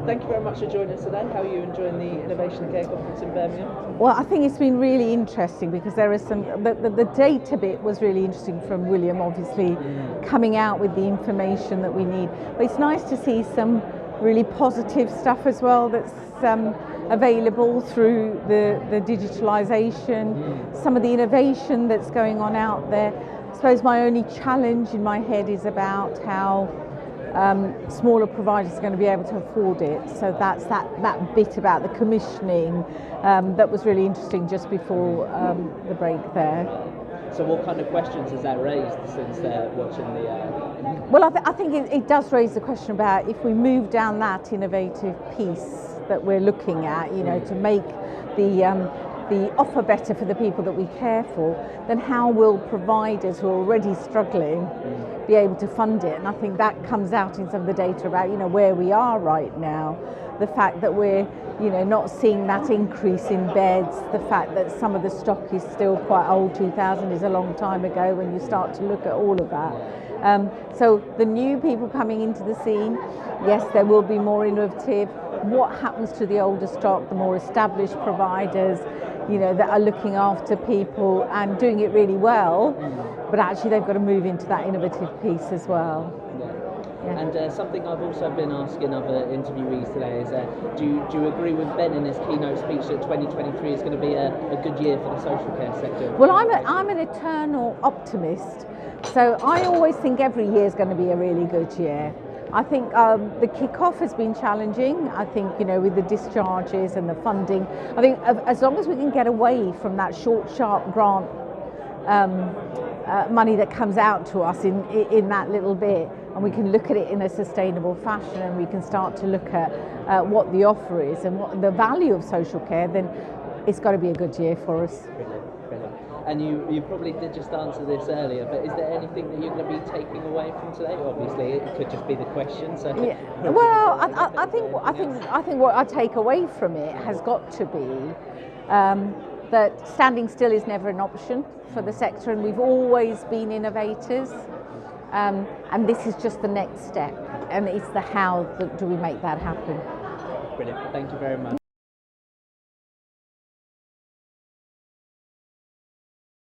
Thank you very much for joining us today. How are you enjoying the Innovation Care Conference in Birmingham? Well, I think it's been really interesting because there is the data bit was really interesting from William, obviously coming out with the information that we need. But it's nice to see some really positive stuff as well that's available through the digitalisation, some of the innovation that's going on out there. I suppose my only challenge in my head is about how smaller providers are going to be able to afford it. So that's that bit about the commissioning that was really interesting just before the break there. So what kind of questions has that raised since watching the... Well, I think it does raise the question about if we move down that innovative piece that we're looking at, to make the offer better for the people that we care for, then how will providers who are already struggling be able to fund it? And I think that comes out in some of the data about where we are right now, the fact that we're not seeing that increase in beds, the fact that some of the stock is still quite old. 2000 is a long time ago when you start to look at all of that. So the new people coming into the scene, yes, there will be more innovative. What happens to the older stock, the more established providers, that are looking after people and doing it really well, but actually they've got to move into that innovative piece as well. Yeah. And something I've also been asking other interviewees today is, do you agree with Ben in his keynote speech that 2023 is going to be a good year for the social care sector? Well, I'm an eternal optimist, so I always think every year is going to be a really good year. I think the kick-off has been challenging. I think, with the discharges and the funding, I think as long as we can get away from that short, sharp grant money that comes out to us in that little bit, and we can look at it in a sustainable fashion, and we can start to look at what the offer is and what the value of social care, then it's got to be a good year for us. Brilliant. And you probably did just answer this earlier, but is there anything that you're going to be taking away from today? Obviously, it could just be the question. So yeah. Well, I think what I take away from it has got to be that standing still is never an option for the sector, and we've always been innovators. And this is just the next step, and it's the how that do we make that happen. Brilliant. Thank you very much.